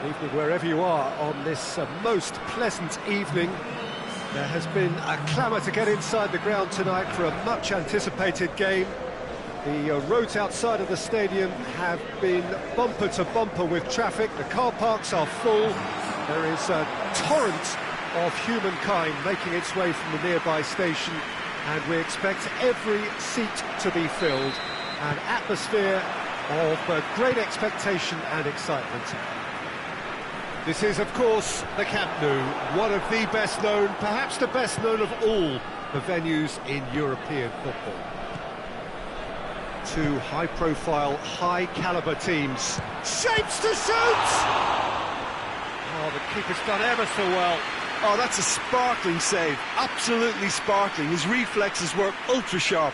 Evening wherever you are on this most pleasant evening. There has been a clamour to get inside the ground tonight for a much-anticipated game. The roads outside of the stadium have been bumper to bumper with traffic. The car parks are full. There is a torrent of humankind making its way from the nearby station, and we expect every seat to be filled. An atmosphere of great expectation and excitement. This is, of course, the Camp Nou, one of the best known, perhaps the best known of all the venues in European football. Two high-profile, high-caliber teams. Shapes to shoot! Oh, the keeper's done ever so well. Oh, that's a sparkling save. Absolutely sparkling. His reflexes were ultra-sharp.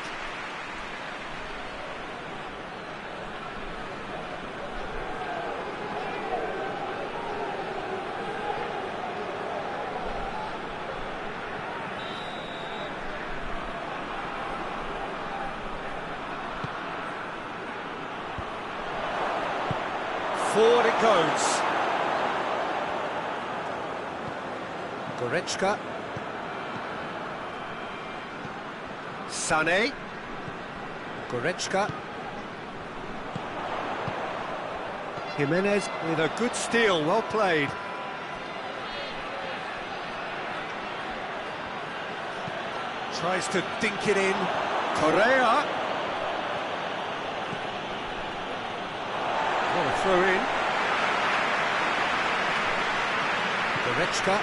Forward it goes. Goretzka. Sané. Goretzka. Jimenez with a good steal, well played. Tries to dink it in. Correa. What a throw in. Goretzka.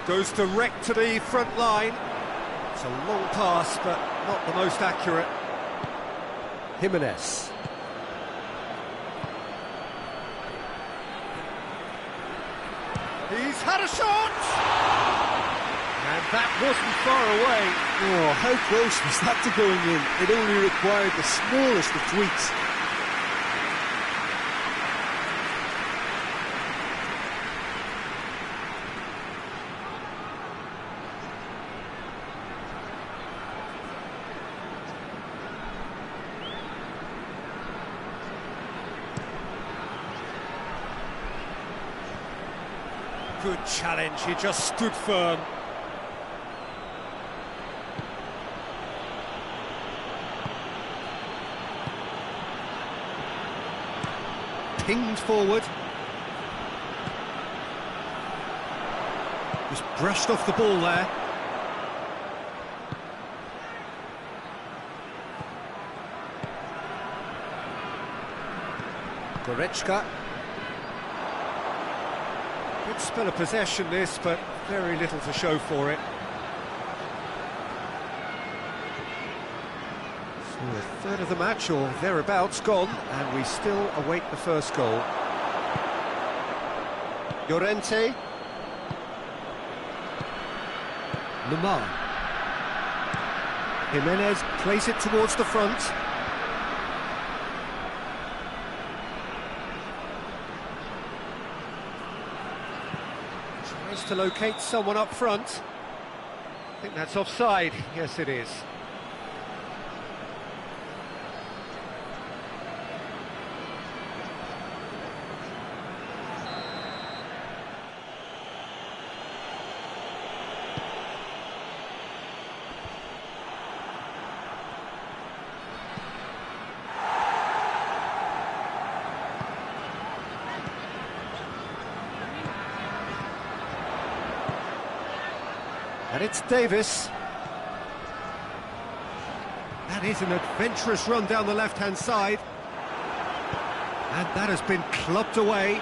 Goes direct to the front line. It's a long pass, but not the most accurate. Jimenez. He's had a shot! And that wasn't far away. Oh, how close was that to going in? It only required the smallest of tweaks. Good challenge, he just stood firm. Pinged forward. Just brushed off the ball there. Goretzka. Good spell of possession this, but very little to show for it. So a third of the match, or thereabouts, gone, and we still await the first goal. Llorente. Lemar. Jimenez plays it towards the front. Tries to locate someone up front. I think that's offside. Yes, it is. And it's Davis. That is an adventurous run down the left-hand side. And that has been clubbed away.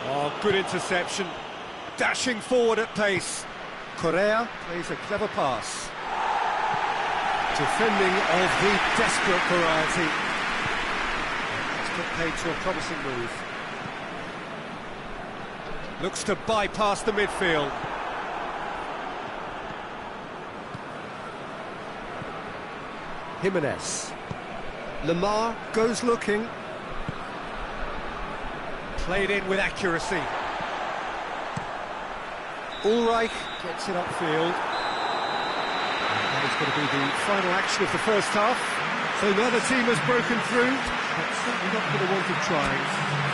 Oh, good interception. Dashing forward at pace. Correa plays a clever pass. Defending of the desperate variety. Let's get paid to a promising move. Looks to bypass the midfield. Jimenez. Lemar goes looking. Played in with accuracy. Ulreich gets it upfield. And that is going to be the final action of the first half. So now the team has broken through, but certainly not for the want of trying.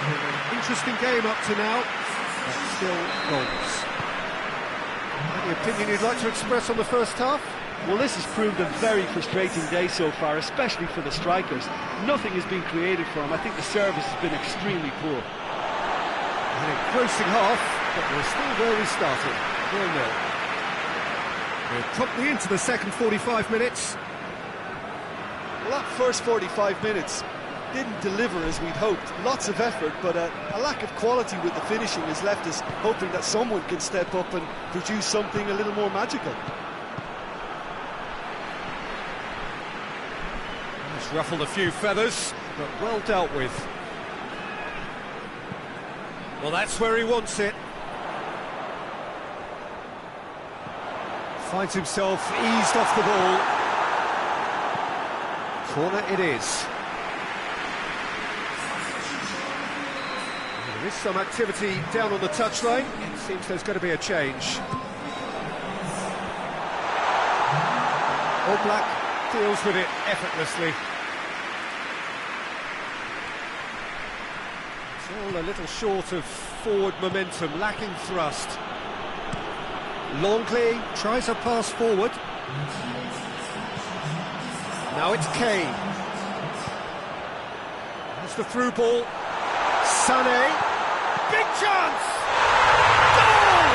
An interesting game up to now, but still goals. Any opinion you'd like to express on the first half? Well, this has proved a very frustrating day so far, especially for the strikers. Nothing has been created for them. I think the service has been extremely poor. An engrossing half, but we're still where we started, 0-0. We're promptly into the second 45 minutes. Well, that first 45 minutes didn't deliver as we'd hoped. Lots of effort, but a lack of quality with the finishing has left us hoping that someone can step up and produce something a little more magical. He's ruffled a few feathers, but well dealt with. Well, that's where he wants it. Finds himself eased off the ball. Corner it is. There is some activity down on the touchline. It seems there's going to be a change. All Black deals with it effortlessly. It's all a little short of forward momentum, lacking thrust. Longley tries a pass forward. Now it's Kane. That's the through ball. Sané. Big chance! Goal!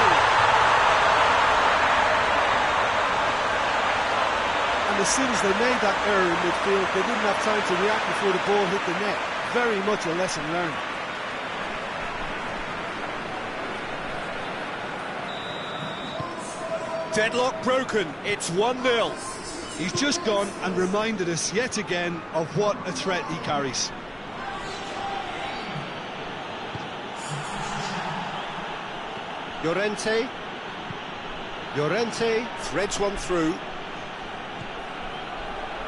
And as soon as they made that error in midfield, they didn't have time to react before the ball hit the net. Very much a lesson learned. Deadlock broken, it's 1-0. He's just gone and reminded us yet again of what a threat he carries. Llorente threads one through.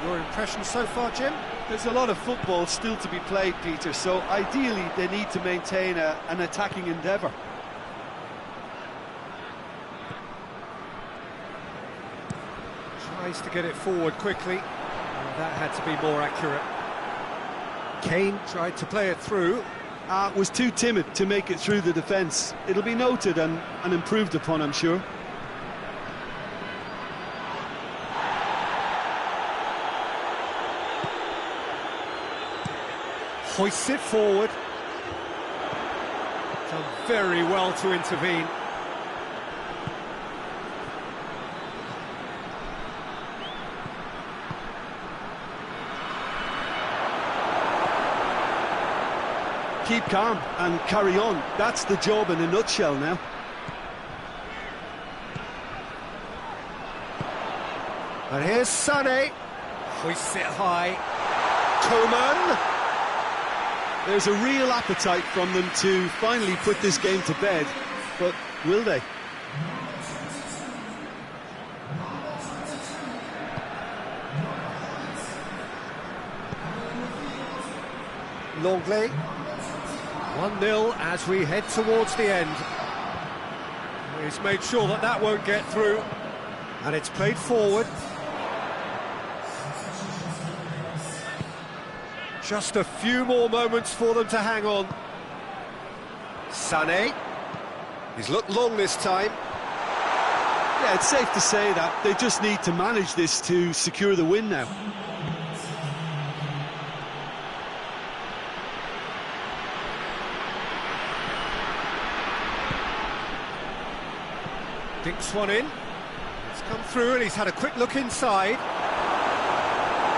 Your impression so far, Jim? There's a lot of football still to be played, Peter, so ideally they need to maintain an attacking endeavour. Tries to get it forward quickly. Oh, that had to be more accurate. Kane tried to play it through. Was too timid to make it through the defence. It'll be noted and improved upon, I'm sure. Hoists it forward. Done very well to intervene. Keep calm and carry on. That's the job in a nutshell now. And here's Sané. Hoists it high. Coman. There's a real appetite from them to finally put this game to bed, but will they? Longley. 1-0 as we head towards the end. He's made sure that that won't get through. And it's played forward. Just a few more moments for them to hang on. Sané. He's looked long this time. Yeah, it's safe to say that they just need to manage this to secure the win now. Dinks one in. It's come through and he's had a quick look inside.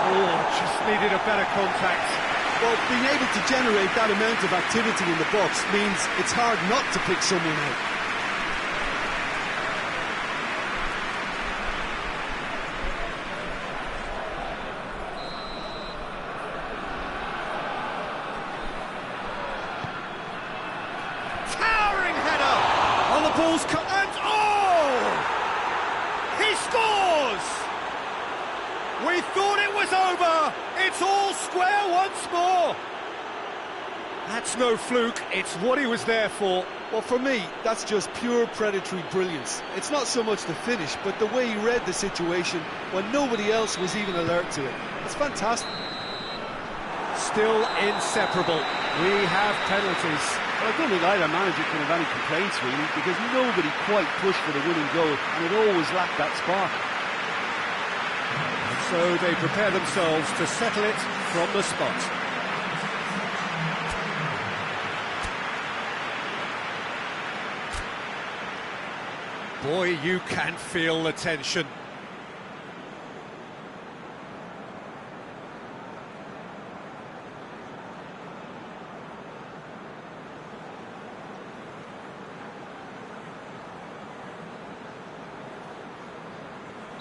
Oh, just needed a better contact. Well, being able to generate that amount of activity in the box means it's hard not to pick someone out. Towering header! On the ball's cut and oh! He scores! We thought it was over! It's all square once more! That's no fluke, it's what he was there for. Well, for me, that's just pure predatory brilliance. It's not so much the finish, but the way he read the situation when nobody else was even alert to it. It's fantastic. still inseparable. We have penalties. Well, I don't think either manager can have any complaints, really, because nobody quite pushed for the winning goal, and it always lacked that spark. So they prepare themselves to settle it from the spot. Boy, you can feel the tension.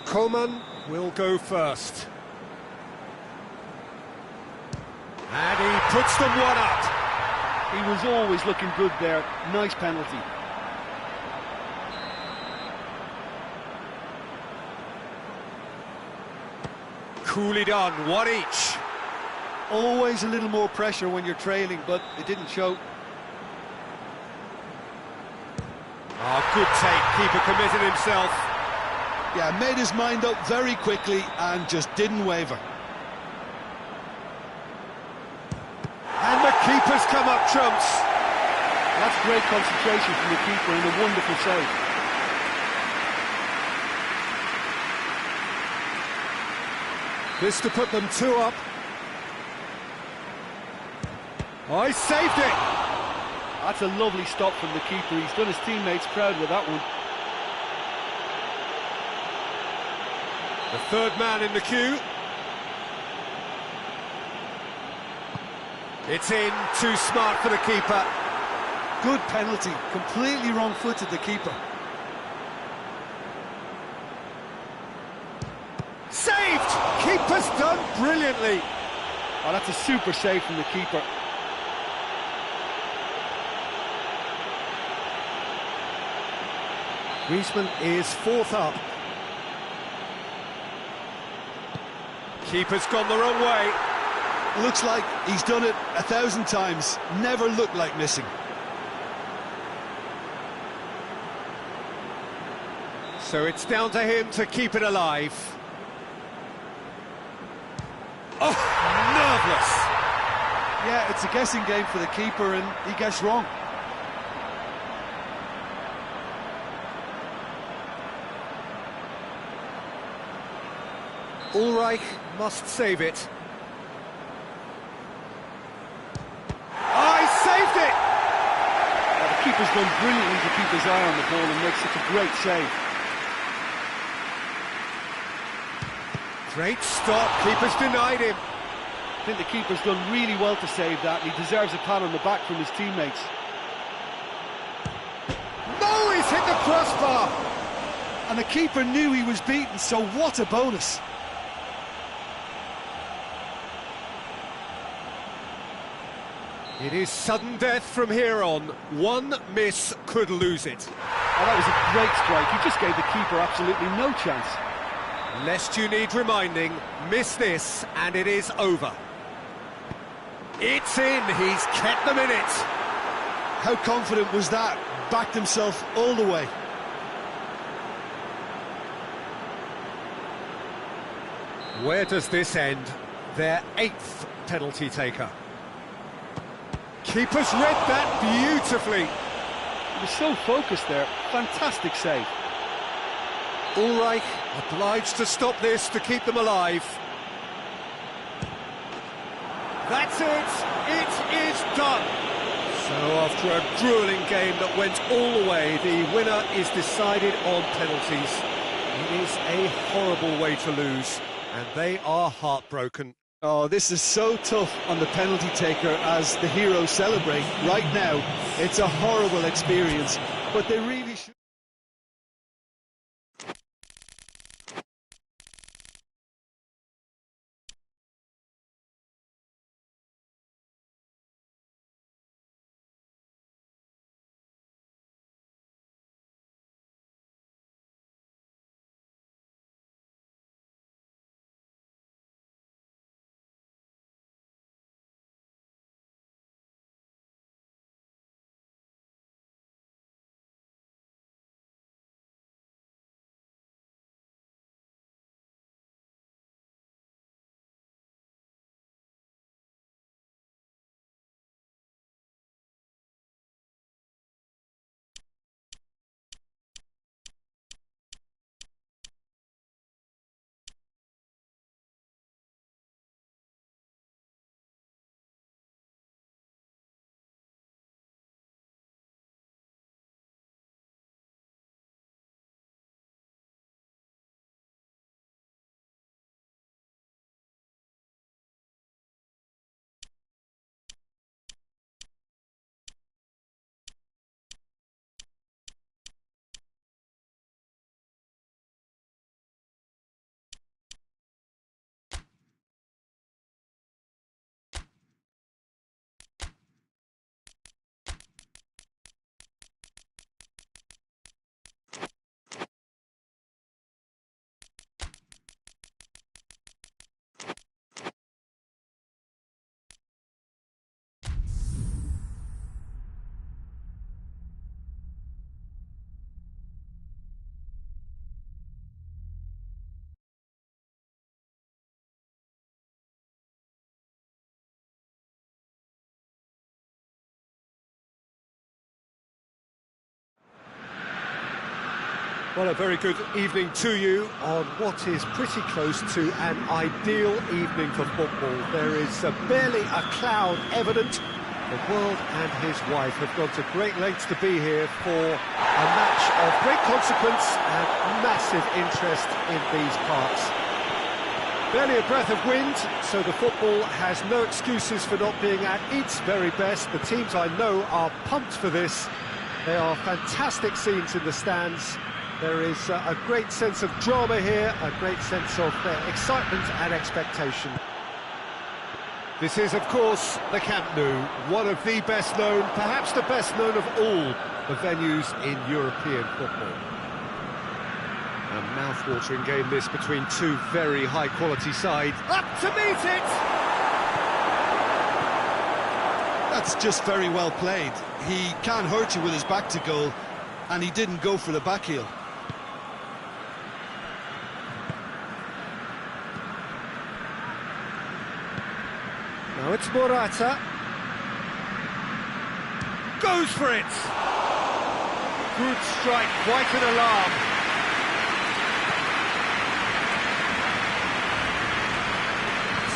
Coman will go first. And he puts them one up. He was always looking good there. Nice penalty. Coolly done, one each. Always a little more pressure when you're trailing, but it didn't show. Oh, good take, keeper committed himself. Yeah, made his mind up very quickly and just didn't waver. And the keeper's come up trumps. That's great concentration from the keeper and a wonderful save. This to put them 2 up. Oh, he saved it! That's a lovely stop from the keeper. He's done his teammates proud with that one. The third man in the queue. It's in, too smart for the keeper. Good penalty, completely wrong-footed the keeper. Saved! Keeper's done brilliantly. Oh, that's a super save from the keeper. Griezmann is 4th up. Keeper's gone the wrong way. Looks like he's done it 1,000 times. Never looked like missing. So it's down to him to keep it alive. Oh, nerveless. Yeah, it's a guessing game for the keeper and he guessed wrong. Ulreich must save it. Oh, he saved it! Oh, the keeper's done brilliantly to keep his eye on the ball and make such a great save. Great stop, keeper's denied him. I think the keeper's done really well to save that, and he deserves a pat on the back from his teammates. No, he's hit the crossbar! And the keeper knew he was beaten, so what a bonus. It is sudden death from here on. One miss could lose it. Oh, that was a great strike. He just gave the keeper absolutely no chance. Lest you need reminding, miss this and it is over. It's in, he's kept them in it. How confident was that? Backed himself all the way. Where does this end? Their 8th penalty taker. Keeper's read that beautifully. He was so focused there. Fantastic save. Ulreich obliged to stop this to keep them alive. That's it! It is done! So after a gruelling game that went all the way, the winner is decided on penalties. It is a horrible way to lose, and they are heartbroken. Oh, this is so tough on the penalty taker as the heroes celebrate. Right now, it's a horrible experience, but they really should. Well, a very good evening to you on what is pretty close to an ideal evening for football. There is barely a cloud evident. The world and his wife have gone to great lengths to be here for a match of great consequence and massive interest in these parts. Barely a breath of wind, so the football has no excuses for not being at its very best. The teams I know are pumped for this. There are fantastic scenes in the stands. There is a great sense of drama here, a great sense of excitement and expectation. This is, of course, the Camp Nou, one of the best known, perhaps the best known of all the venues in European football. A mouth-watering game this between two very high-quality sides. Up to meet it! That's just very well played. He can't hurt you with his back to goal, and he didn't go for the back heel. Now it's Morata. Goes for it! Good strike, quite an alarm.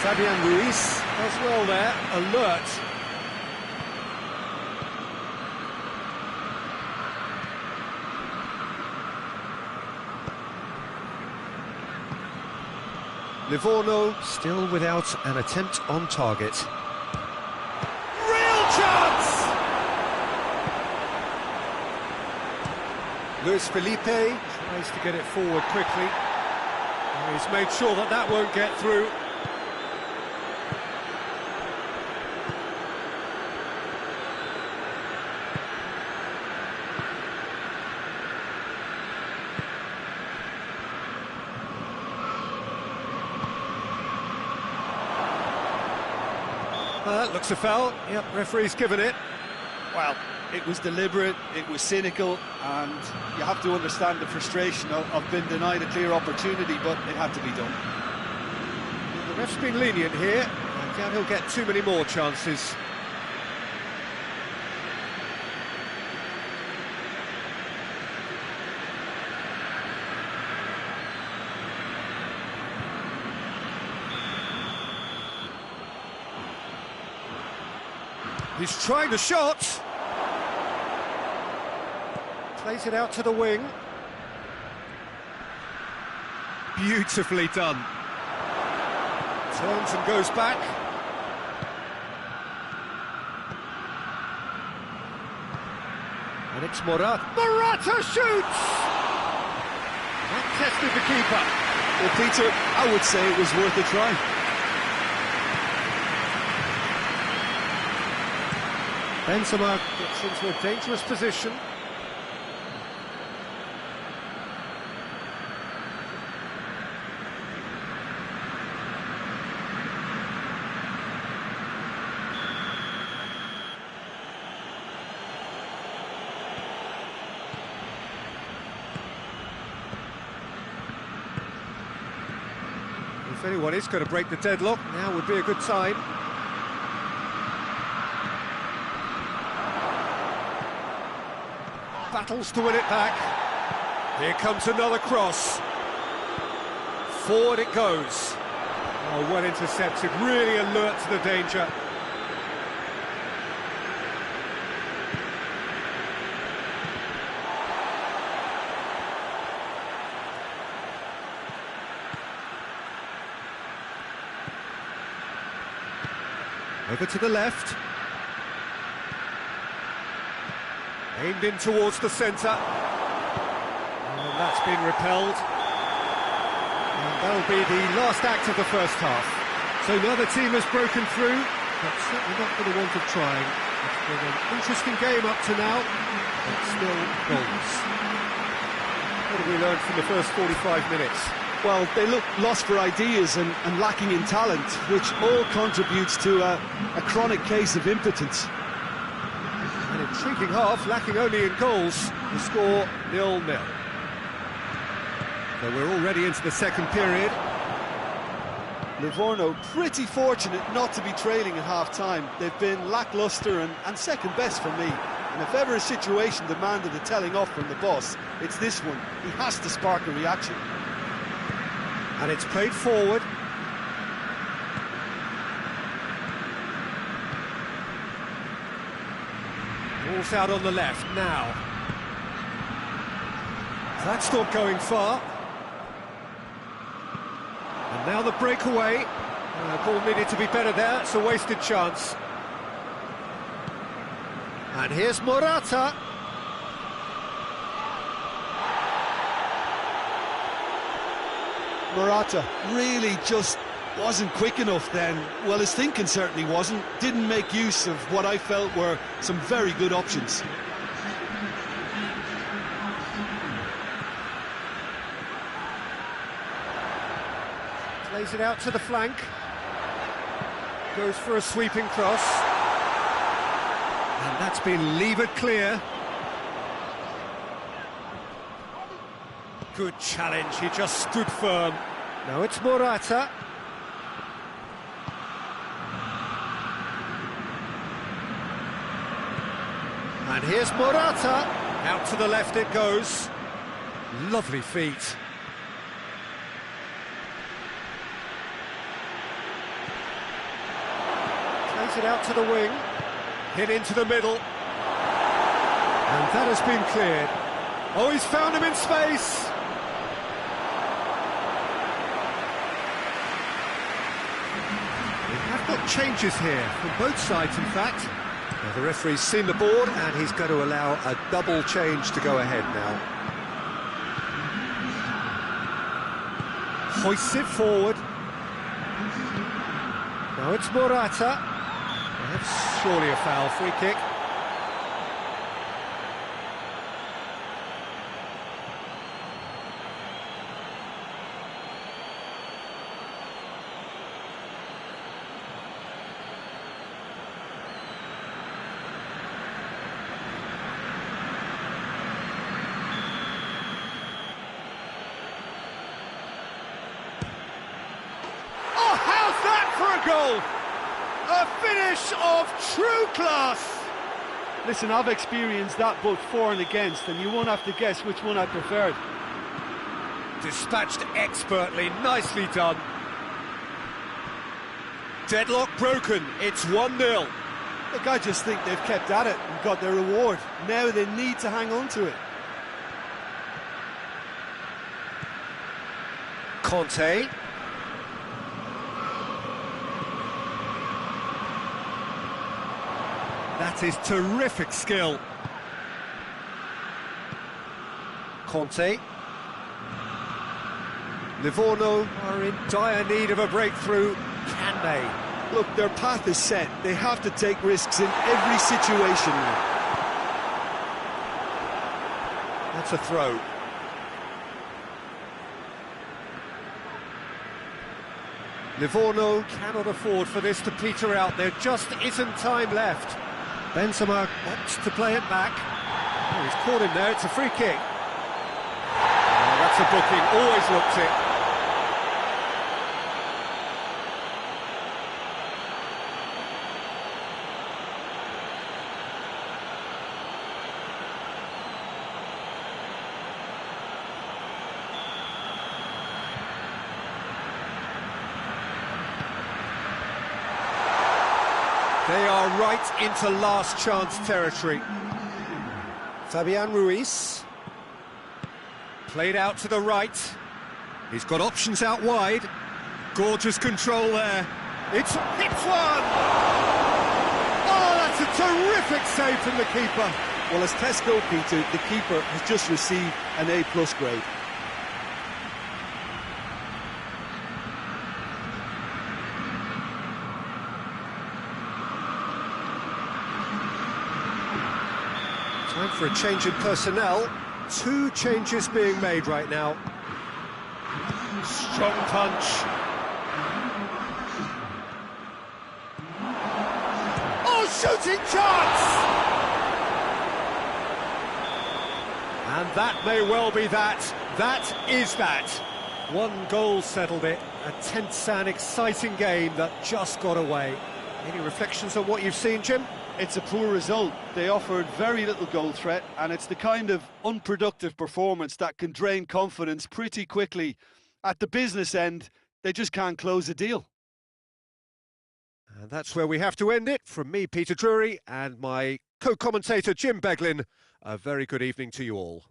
Fabian Ruiz does well there, alert. Livorno still without an attempt on target. Real chance! Luis Felipe tries to get it forward quickly. He's made sure that that won't get through. Looks a foul. Yep, referee's given it. Well, it was deliberate, it was cynical, and you have to understand the frustration of being denied a clear opportunity, but it had to be done. The ref's been lenient here. I doubt he'll get too many more chances. He's trying the shot. Plays it out to the wing. Beautifully done. Turns and goes back. And it's Morata. Morata shoots! That tested the keeper. Well, Peter, I would say it was worth a try. Benzema gets into a dangerous position. If anyone is going to break the deadlock, now would be a good time. Battles to win it back. Here comes another cross. Forward it goes. Oh, well intercepted, really alert to the danger. Over to the left. Aimed in towards the centre. And that's been repelled. And that'll be the last act of the first half. So neither team has broken through, but certainly not for the want of trying. It's been an interesting game up to now, but still goals. What have we learned from the first 45 minutes? Well, they look lost for ideas and lacking in talent, which all contributes to a chronic case of impotence. An intriguing half, lacking only in goals. The score 0-0. So we're already into the second period. Livorno pretty fortunate not to be trailing at half-time. They've been lacklustre and second best for me. And if ever a situation demanded a telling off from the boss, it's this one. He has to spark a reaction. And it's played forward. Ball's out on the left now. That's not going far. And now the breakaway. Ball needed to be better there, it's a wasted chance. And here's Morata. Morata really just wasn't quick enough then. Well, his thinking certainly wasn't. Didn't make use of what I felt were some very good options. Plays it out to the flank. Goes for a sweeping cross. And that's been levered clear. Good challenge, he just stood firm. Now it's Morata. And here's Morata. Out to the left it goes. Lovely feet. Plays it out to the wing. Hit into the middle. And that has been cleared. Oh, he's found him in space. We have got changes here, from both sides in fact. Now, the referee's seen the board and he's going to allow a double change to go ahead now. Hoists it forward. Now it's Morata. That's surely a foul, free kick. Oh, how's that for a goal? A finish of true class! Listen, I've experienced that both for and against, and you won't have to guess which one I preferred. Dispatched expertly, nicely done. Deadlock broken, it's 1-0. Look, I just think they've kept at it and got their reward. Now they need to hang on to it. Conte. That is terrific skill. Conte. Livorno are in dire need of a breakthrough. Can they? Look, their path is set. They have to take risks in every situation now. That's a throw. Livorno cannot afford for this to peter out. There just isn't time left. Benzema wants to play it back. Oh, he's caught him there, it's a free kick. Oh, that's a booking, always looked it. They are right into last chance territory. Fabian Ruiz. Played out to the right. He's got options out wide. Gorgeous control there. It's one! Oh, that's a terrific save from the keeper. Well, as tests go, Peter, the keeper has just received an A+ grade. Time for a change in personnel. 2 changes being made right now. Strong punch. Oh, shooting chance! And that may well be that. That is that. 1 goal settled it. A tense and exciting game that just got away. Any reflections on what you've seen, Jim? It's a poor result. They offered very little goal threat, and it's the kind of unproductive performance that can drain confidence pretty quickly. At the business end, they just can't close a deal. And that's where we have to end it. From me, Peter Drury, and my co-commentator, Jim Beglin, a very good evening to you all.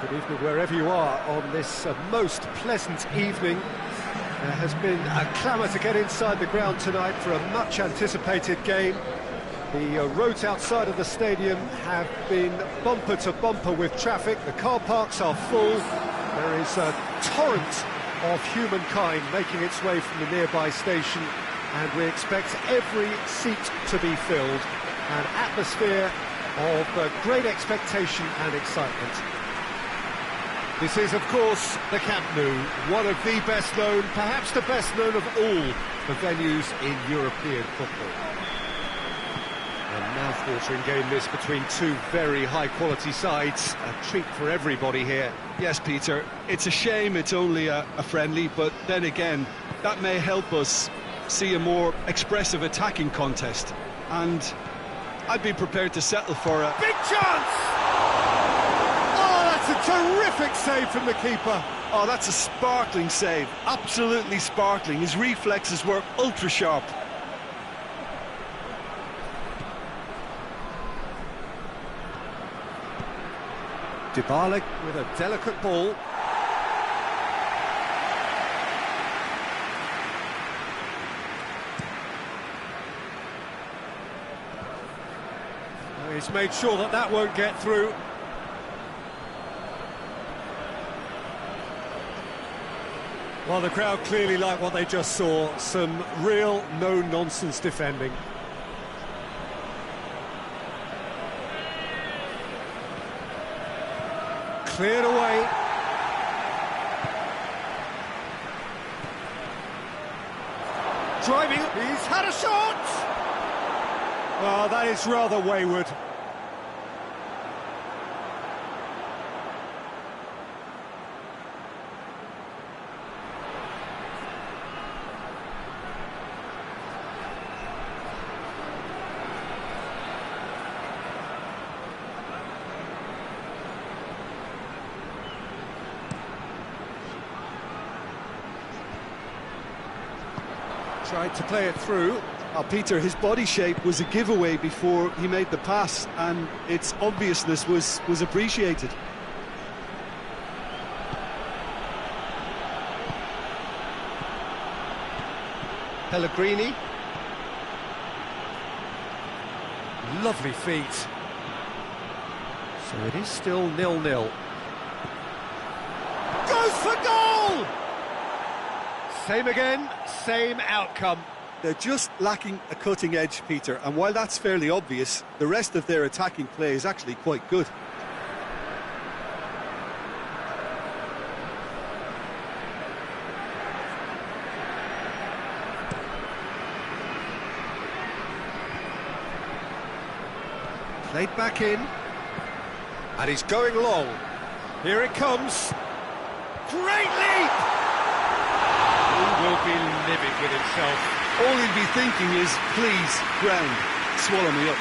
Good evening wherever you are on this most pleasant evening. There has been a clamour to get inside the ground tonight for a much anticipated game. The roads outside of the stadium have been bumper to bumper with traffic. The car parks are full. There is a torrent of humankind making its way from the nearby station, and we expect every seat to be filled. An atmosphere of great expectation and excitement. This is, of course, the Camp Nou, one of the best known, perhaps the best known of all the venues in European football. A mouth-watering game this between two very high-quality sides. A treat for everybody here. Yes, Peter, it's a shame it's only a friendly, but then again, that may help us see a more expressive attacking contest. And I'd be prepared to settle for a... Big chance! That's a terrific save from the keeper. Oh, that's a sparkling save. Absolutely sparkling. His reflexes were ultra sharp. Dybala with a delicate ball. He's made sure that that won't get through. Well, the crowd clearly like what they just saw. Some real no-nonsense defending. Cleared away. Driving, he's had a shot! Well, that is rather wayward. Tried to play it through. Peter, his body shape was a giveaway before he made the pass, and its obviousness was appreciated. Pellegrini. Lovely feet. So it is still 0-0. Goes for goal! Same again, same outcome. They're just lacking a cutting edge, Peter, and while that's fairly obvious, the rest of their attacking play is actually quite good. Played back in. And he's going long. Here it comes. Great leap! He will be livid with himself. All he'd be thinking is, please, ground, swallow me up.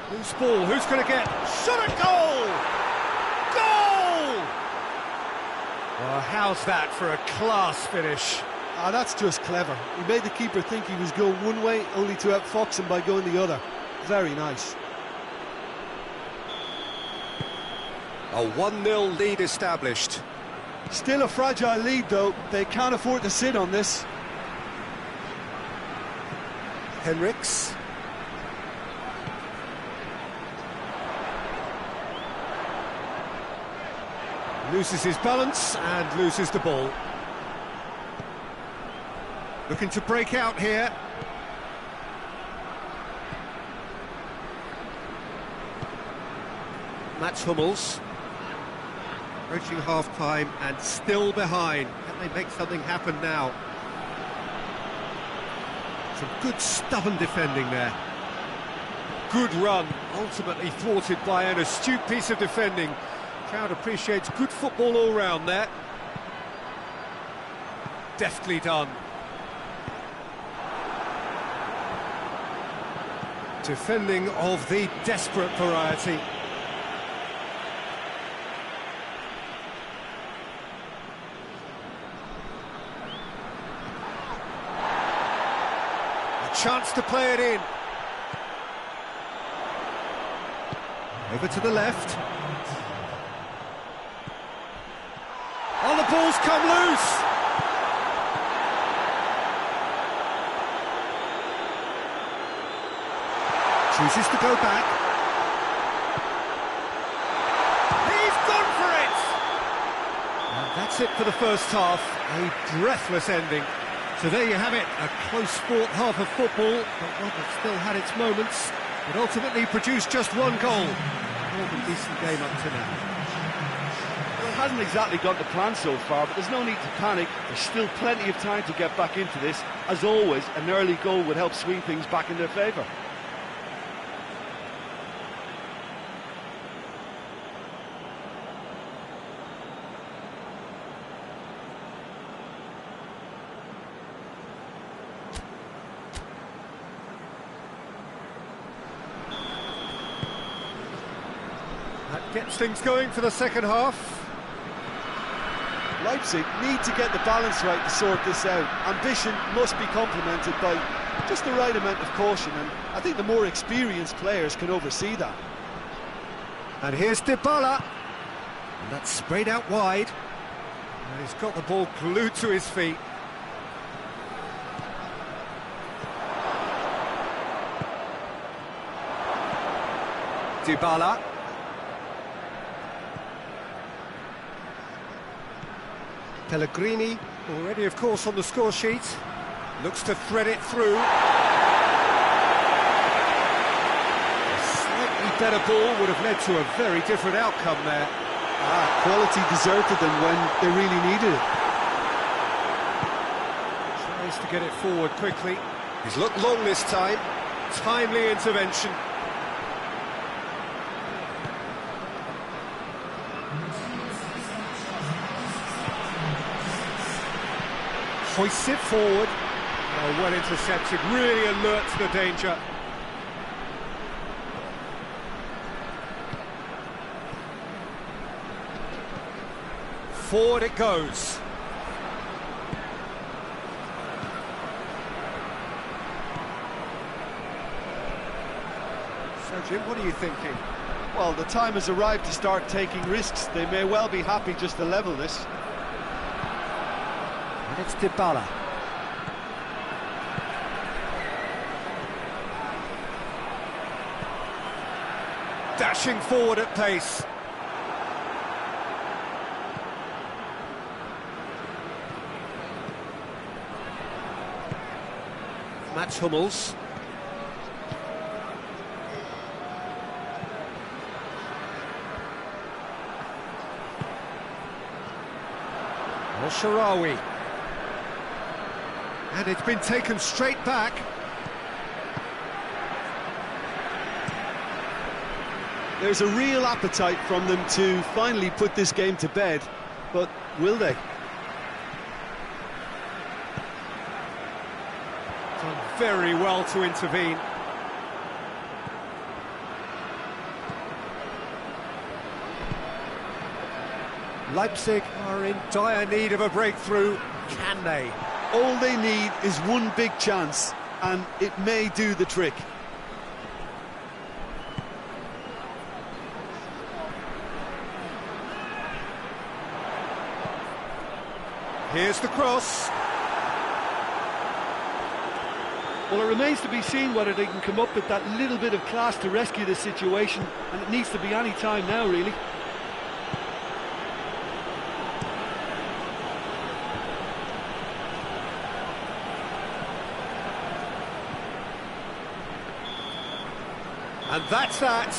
Who's ball? Who's going to get? Shot at goal! Goal! Well, how's that for a class finish? That's just clever. He made the keeper think he was going one way, only to outfox him by going the other. Very nice. A 1-0 lead established. Still a fragile lead, though. They can't afford to sit on this. Henriks. Loses his balance and loses the ball. Looking to break out here. Mats Hummels. Approaching half-time and still behind. Can they make something happen now? Some good stubborn defending there. Good run, ultimately thwarted by an astute piece of defending. Crowd appreciates good football all round there. Deftly done. Defending of the desperate variety. A chance to play it in. Over to the left. Oh, the ball's come loose! Chooses to go back. He's gone for it! And that's it for the first half. A breathless ending. So there you have it, a close-fought half of football, but one that still had its moments. It ultimately produced just one goal. More than decent game up to now. Well, it hasn't exactly gone to plan so far, but there's no need to panic. There's still plenty of time to get back into this. As always, an early goal would help swing things back in their favour. Gets things going for the second half. Leipzig need to get the balance right to sort this out. Ambition must be complemented by just the right amount of caution, and I think the more experienced players can oversee that. And here's Dybala. And that's sprayed out wide. And he's got the ball glued to his feet. Dybala. Pellegrini, already of course on the score sheet, looks to thread it through. A slightly better ball would have led to a very different outcome there. Quality deserted them when they really needed it. Tries to get it forward quickly. He's looked long this time. Timely intervention. Hoists it forward. Oh, well intercepted, really alert to the danger. Forward it goes. So, Jim, what are you thinking? Well, the time has arrived to start taking risks. They may well be happy just to level this. And it's Dybala. Dashing forward at pace. Mats Hummels. El Shaarawy. And it's been taken straight back. There's a real appetite from them to finally put this game to bed, but will they? Done very well to intervene. Leipzig are in dire need of a breakthrough. Can they? All they need is one big chance, and it may do the trick. Here's the cross. Well, it remains to be seen whether they can come up with that little bit of class to rescue this situation, and it needs to be any time now, really. And that's that.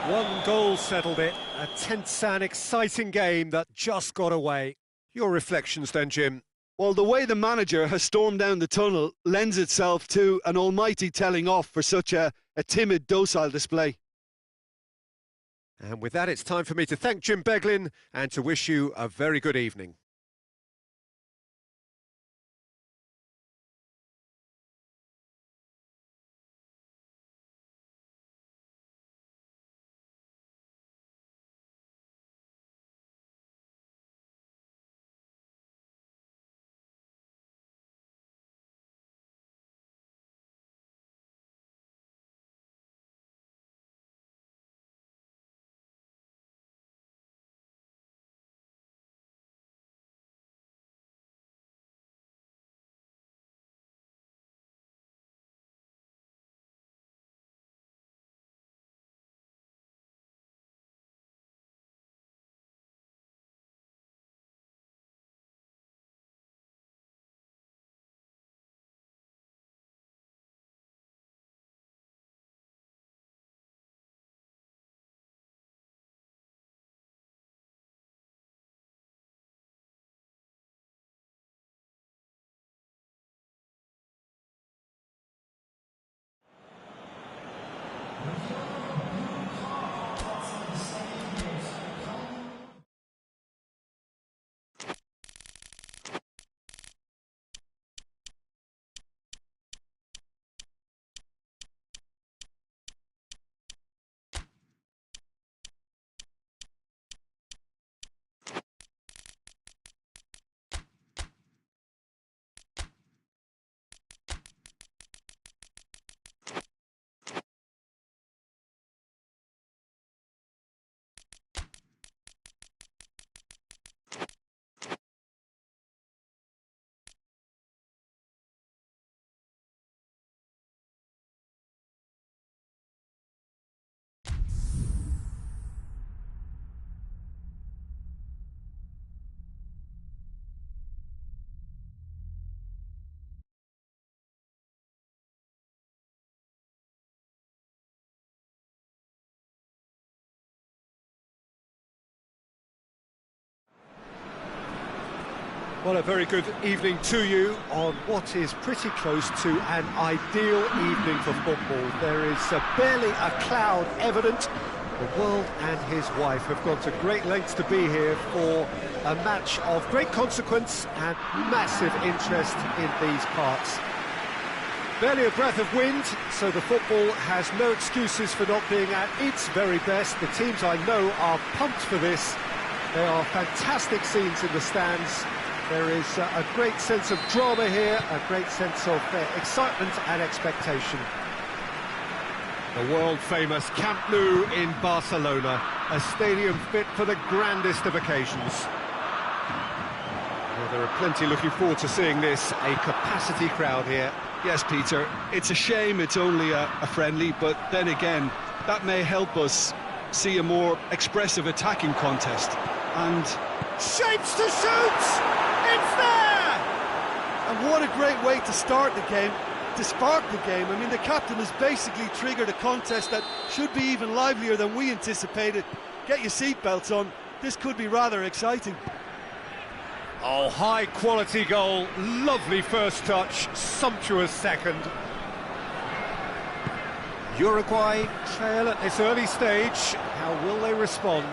One goal settled it. A tense and exciting game that just got away. Your reflections then, Jim? Well, the way the manager has stormed down the tunnel lends itself to an almighty telling off for such a timid, docile display. And with that, it's time for me to thank Jim Beglin and to wish you a very good evening. Well, a very good evening to you on what is pretty close to an ideal evening for football. There is barely a cloud evident. The world and his wife have gone to great lengths to be here for a match of great consequence and massive interest in these parts. Barely a breath of wind, so the football has no excuses for not being at its very best. The teams I know are pumped for this. There are fantastic scenes in the stands. There is a great sense of drama here, a great sense of excitement and expectation. The world-famous Camp Nou in Barcelona, a stadium fit for the grandest of occasions. Well, there are plenty looking forward to seeing this, a capacity crowd here. Yes, Peter, it's a shame it's only a friendly, but then again, that may help us see a more expressive attacking contest. And shapes to shoot! It's there! And what a great way to start the game, to spark the game. I mean, the captain has basically triggered a contest that should be even livelier than we anticipated. Get your seatbelts on, this could be rather exciting. Oh, high-quality goal, lovely first touch, sumptuous second. Uruguay trail at this early stage. How will they respond?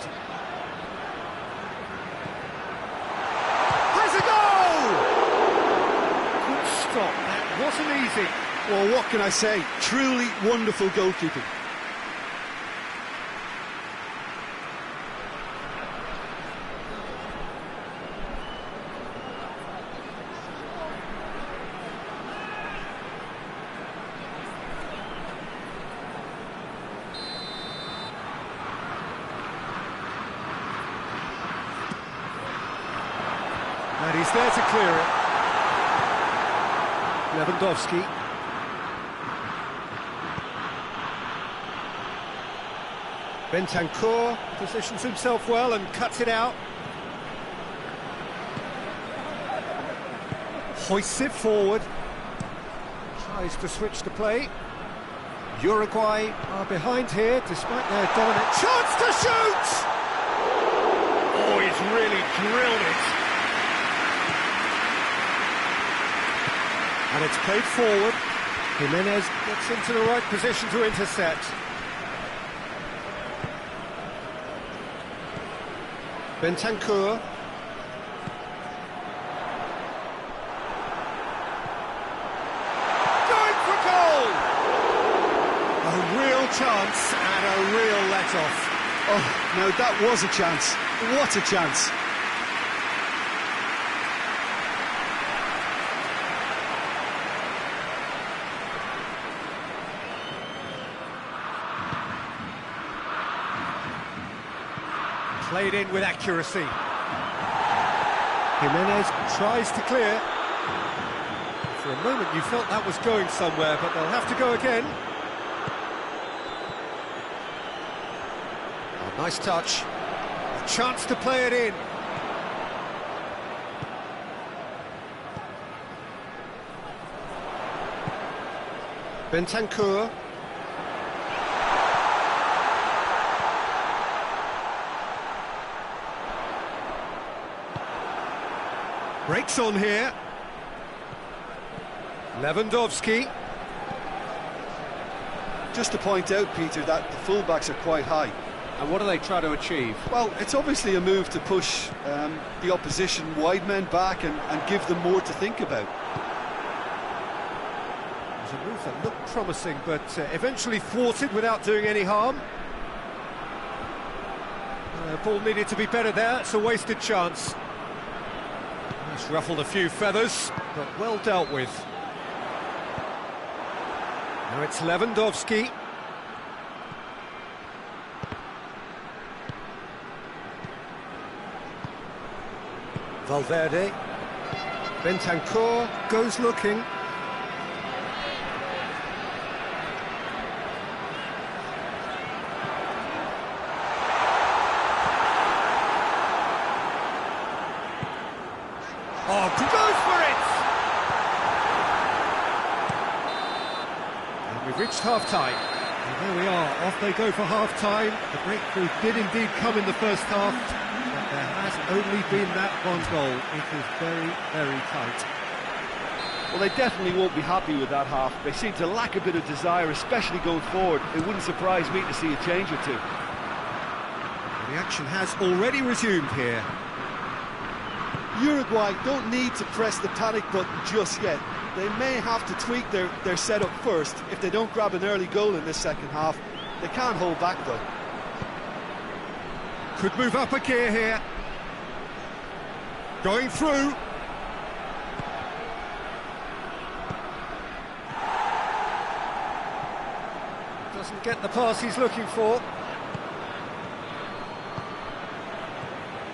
Has a goal! Good stop, that wasn't easy. Well, what can I say? Truly wonderful goalkeeping. And he's there to clear it. Lewandowski. Bentancur positions himself well and cuts it out. Hoists it forward. Tries to switch the play. Uruguay are behind here despite their dominant chance to shoot! Oh, he's really drilled it. And it's played forward. Jimenez gets into the right position to intercept. Bentancur. Going for goal! A real chance and a real let-off. Oh, no, that was a chance. What a chance. Played in with accuracy. Jimenez tries to clear. For a moment you felt that was going somewhere, but they'll have to go again. Oh, nice touch. A chance to play it in. Bentancur. Breaks on here. Lewandowski. Just to point out, Peter, that the fullbacks are quite high. And what do they try to achieve? Well, it's obviously a move to push the opposition wide men back and give them more to think about. It was a move that looked promising, but eventually thwarted without doing any harm. Ball needed to be better there, it's a wasted chance. He's ruffled a few feathers, but well dealt with. Now it's Lewandowski. Valverde. Bentancur goes looking. Oh, goes for it! And we've reached half-time. And there we are, off they go for half-time. The breakthrough did indeed come in the first half, but There has only been that one goal. It is very, very tight. Well, they definitely won't be happy with that half. They seem to lack a bit of desire, especially going forward. It wouldn't surprise me to see a change or two. The action has already resumed here. Uruguay don't need to press the panic button just yet. They may have to tweak their setup first. If they don't grab an early goal in this second half, they can't hold back though. Could move up a gear here. Going through. Doesn't get the pass he's looking for.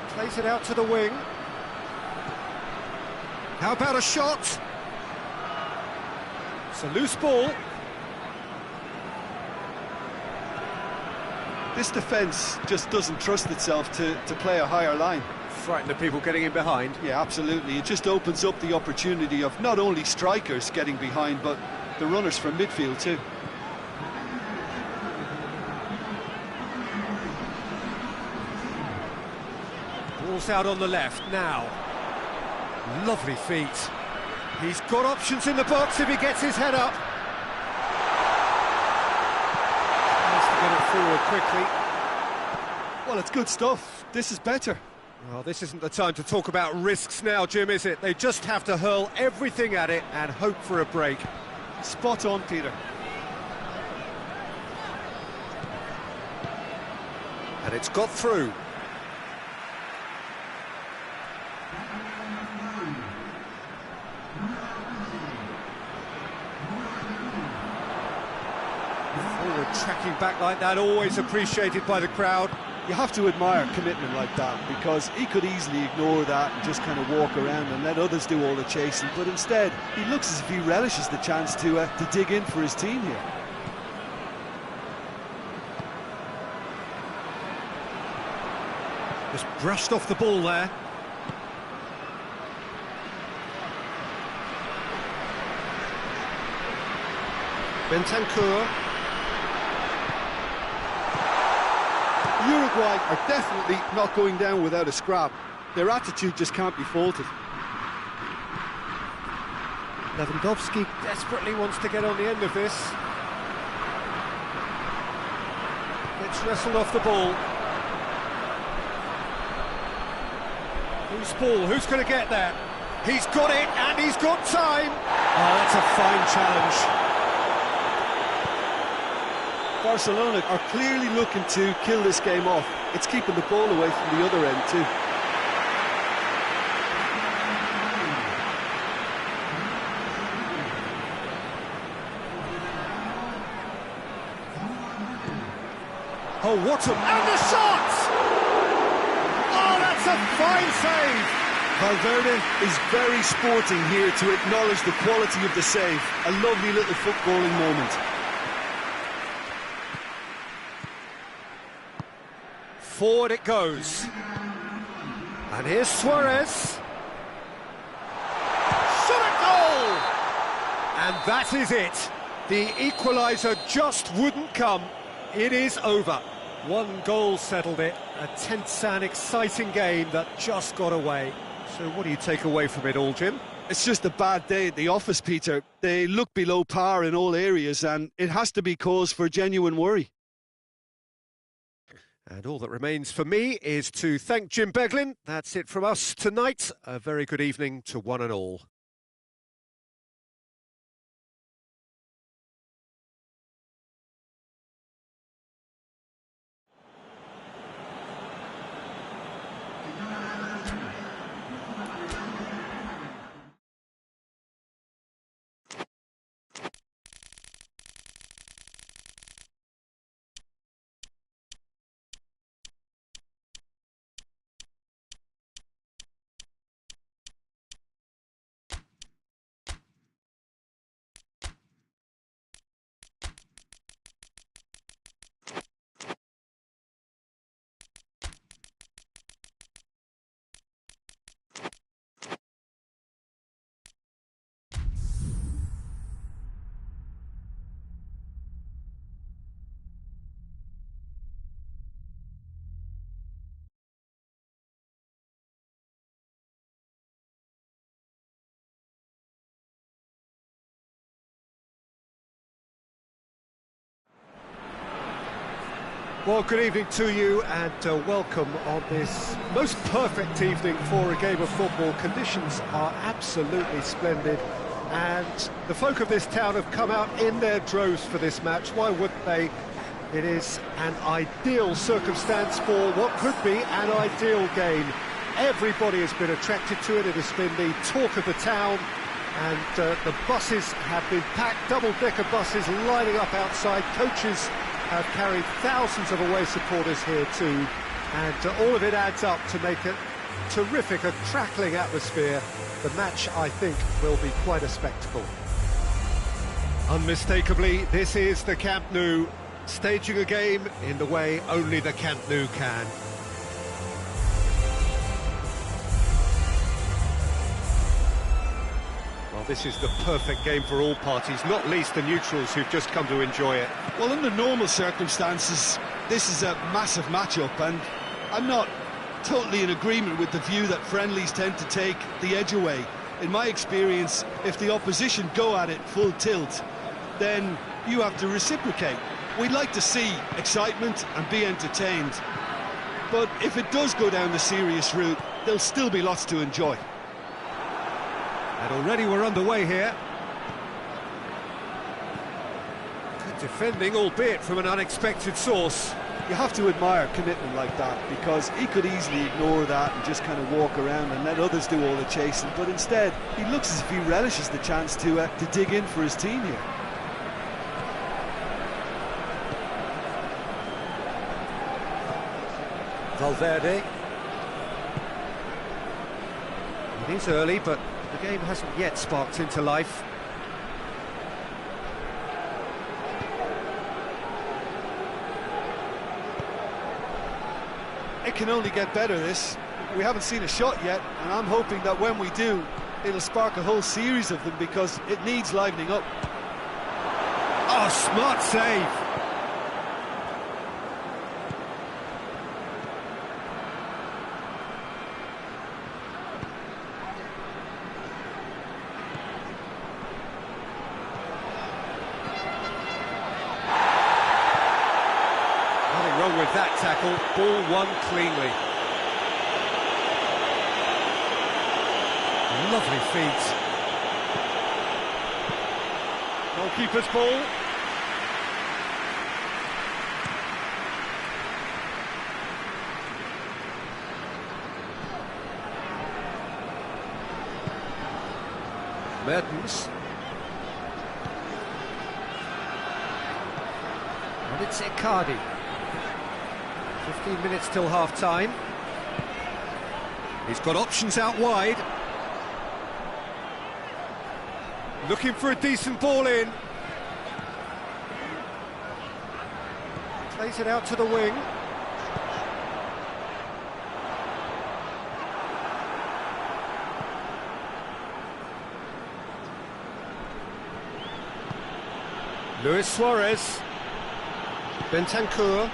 Plays it out to the wing. How about a shot? It's a loose ball. This defence just doesn't trust itself to play a higher line. Frighten the people getting in behind. Yeah, absolutely. It just opens up the opportunity of not only strikers getting behind, but the runners from midfield too. Ball's out on the left now. Lovely feet. He's got options in the box if he gets his head up. Has to get it forward quickly. Well, it's good stuff. This is better. Well, this isn't the time to talk about risks now, Jim, is it? They just have to hurl everything at it and hope for a break. Spot on, Peter. And it's got through. Forward tracking back like that, always appreciated by the crowd. You have to admire commitment like that, because he could easily ignore that and just kind of walk around and let others do all the chasing, but instead he looks as if he relishes the chance to dig in for his team here. Just brushed off the ball there. Bentancur. Uruguay are definitely not going down without a scrap. Their attitude just can't be faulted. Lewandowski desperately wants to get on the end of this. Gets wrestled off the ball. Who's ball? Who's going to get there? He's got it, and he's got time! Oh, that's a fine challenge. Barcelona are clearly looking to kill this game off. It's keeping the ball away from the other end too. Oh, what a... And the shot! Oh, that's a fine save! Valverde is very sporting here to acknowledge the quality of the save. A lovely little footballing moment. Forward it goes. And here's Suarez. Shot a goal! And that is it. The equaliser just wouldn't come. It is over. One goal settled it. A tense and exciting game that just got away. So what do you take away from it all, Jim? It's just a bad day at the office, Peter. They look below par in all areas, and it has to be cause for genuine worry. And all that remains for me is to thank Jim Beglin. That's it from us tonight. A very good evening to one and all. Well, good evening to you and welcome on this most perfect evening for a game of football. Conditions are absolutely splendid and the folk of this town have come out in their droves for this match. Why wouldn't they? It is an ideal circumstance for what could be an ideal game. Everybody has been attracted to it. It has been the talk of the town, and the buses have been packed, double-decker buses lining up outside. Coaches have carried thousands of away supporters here too, and all of it adds up to make it terrific, a crackling atmosphere. The match, I think, will be quite a spectacle. Unmistakably, this is the Camp Nou, staging a game in the way only the Camp Nou can. Well, this is the perfect game for all parties, not least the neutrals who've just come to enjoy it. Well, under normal circumstances, this is a massive matchup, and I'm not totally in agreement with the view that friendlies tend to take the edge away. In my experience, if the opposition go at it full tilt, then you have to reciprocate. We'd like to see excitement and be entertained, but if it does go down the serious route, there'll still be lots to enjoy. And already we're underway here. Good defending, albeit from an unexpected source. You have to admire commitment like that, because he could easily ignore that and just kind of walk around and let others do all the chasing, but instead he looks as if he relishes the chance to dig in for his team here. Valverde. It is early, but the game hasn't yet sparked into life. It can only get better, this. We haven't seen a shot yet, and I'm hoping that when we do, it'll spark a whole series of them, because it needs livening up. Oh, smart save! Nothing wrong with that tackle, ball won cleanly. Lovely feet. Goalkeeper's ball. Mertens. And it's Icardi. 15 minutes till half-time. He's got options out wide. Looking for a decent ball in. Plays it out to the wing. Luis Suarez. Bentancur.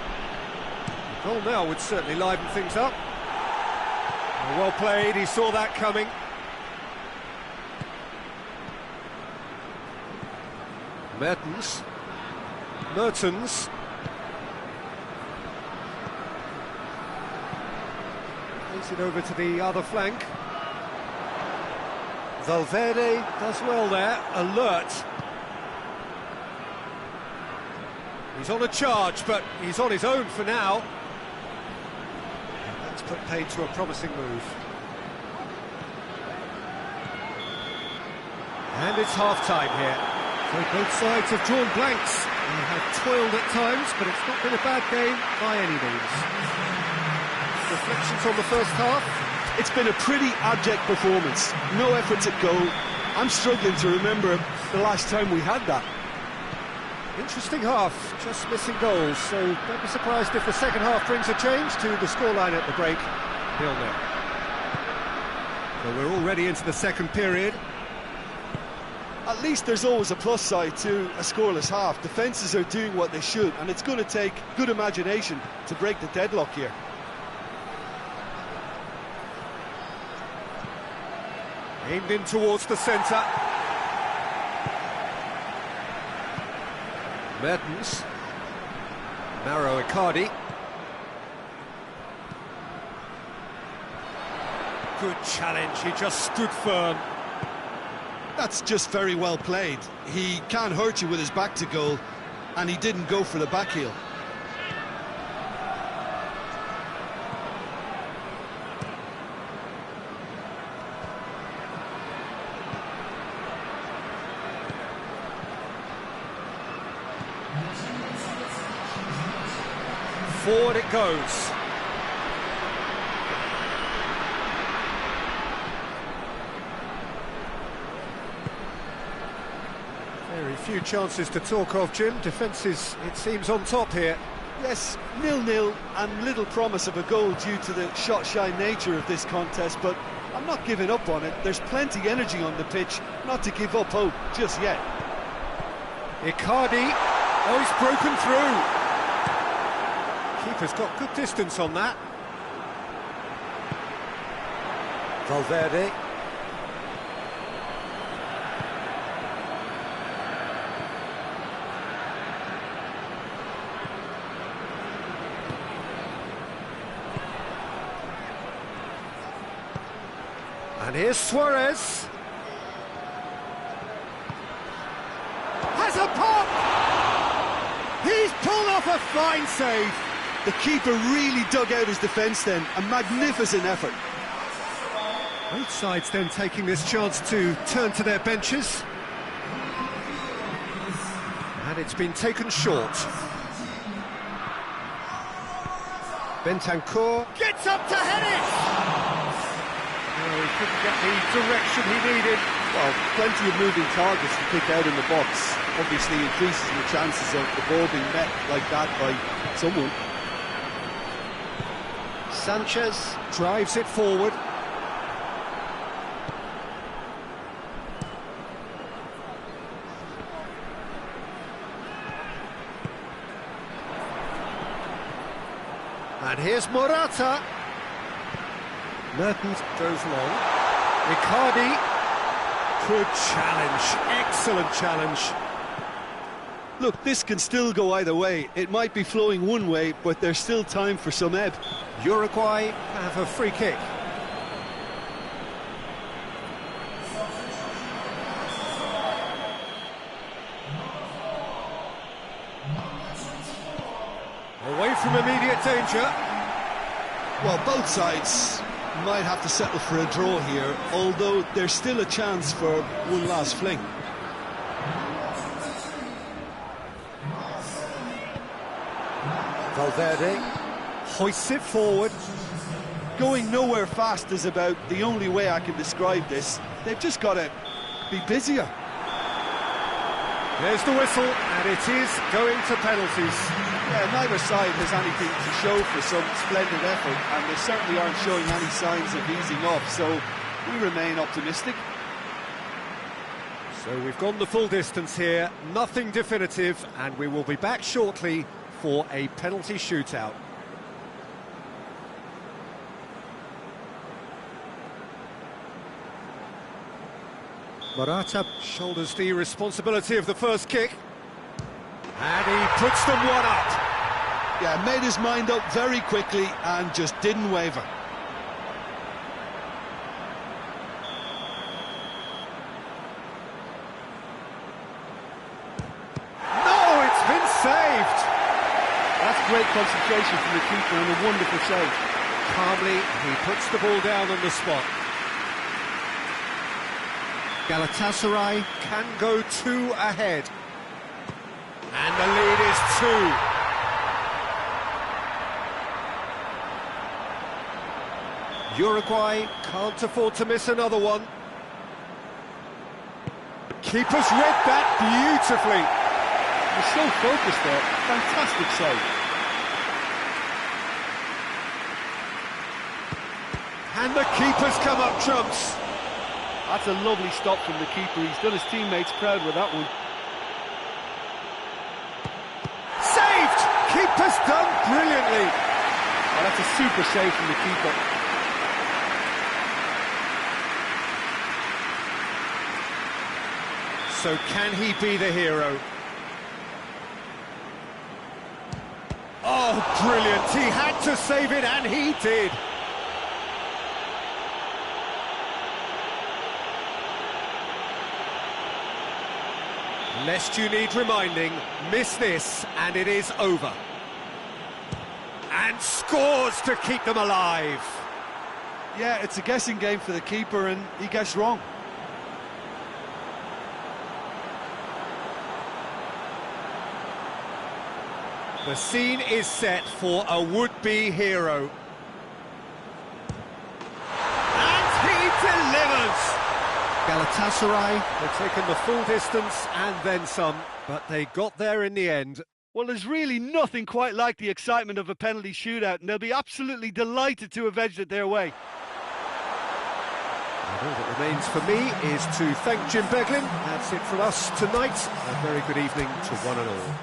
Goal now would certainly liven things up. Well played, he saw that coming. Mertens. Mertens. Plays it over to the other flank. Valverde does well there, alert. He's on a charge, but he's on his own for now. That's put paid to a promising move. And it's half-time here. So both sides have drawn blanks and have toiled at times, but it's not been a bad game by any means. Reflections on the first half? It's been a pretty abject performance. No efforts at goal. I'm struggling to remember the last time we had that. Interesting half, just missing goals, so don't be surprised if the second half brings a change to the scoreline at the break. 0-0. So we're already into the second period. At least there's always a plus side to a scoreless half. Defences are doing what they should, and it's going to take good imagination to break the deadlock here. Aimed in towards the centre. Mertens. Mauro Icardi. Good challenge, he just stood firm. That's just very well played. He can't hurt you with his back to goal, and he didn't go for the back heel. Forward it goes. Very few chances to talk of, Jim. Defence is, it seems, on top here. Yes, 0-0 and little promise of a goal due to the shot-shy nature of this contest, but I'm not giving up on it. There's plenty energy on the pitch, not to give up hope just yet. Icardi, oh, he's broken through. Keeper's got good distance on that. Valverde. And here's Suarez. Has a pop! He's pulled off a fine save. The keeper really dug out his defence then, a magnificent effort. Both sides then taking this chance to turn to their benches. And it's been taken short. Bentancur gets up to head it! Oh, he couldn't get the direction he needed. Well, plenty of moving targets to pick out in the box. Obviously increases the chances of the ball being met like that by someone. Sanchez drives it forward. And here's Morata. Mertens goes long. Icardi. Good challenge. Excellent challenge. Look, this can still go either way. It might be flowing one way, but there's still time for some ebb. Uruguay have a free kick. Away from immediate danger. Well, both sides might have to settle for a draw here, although there's still a chance for one last fling. Valverde hoists it forward. Going nowhere fast is about the only way I can describe this. They've just got to be busier. There's the whistle, and it is going to penalties. Yeah, neither side has anything to show for some splendid effort, and they certainly aren't showing any signs of easing off, so we remain optimistic. So we've gone the full distance here, nothing definitive, and we will be back shortly for a penalty shootout. Morata shoulders the responsibility of the first kick. And he puts them one up. Yeah, made his mind up very quickly and just didn't waver. No, it's been saved. That's great concentration from the keeper and a wonderful save. Calmly, he puts the ball down on the spot. Galatasaray can go 2 ahead. And the lead is 2. Uruguay can't afford to miss another one. Keeper's read that beautifully. He's so focused there. Fantastic save. And the keeper's come up trumps. That's a lovely stop from the keeper. He's done his teammates proud with that one. Saved! Keeper's done brilliantly. Oh, that's a super save from the keeper. So can he be the hero? Oh, brilliant. He had to save it, and he did. Lest you need reminding, miss this and it is over. And scores to keep them alive. Yeah, it's a guessing game for the keeper and he gets wrong. The scene is set for a would-be hero. And he delivers! Galatasaray. They've taken the full distance and then some, but they got there in the end. Well, there's really nothing quite like the excitement of a penalty shootout, and they'll be absolutely delighted to have edged it their way. And all that remains for me is to thank Jim Beglin. That's it from us tonight. A very good evening to one and all.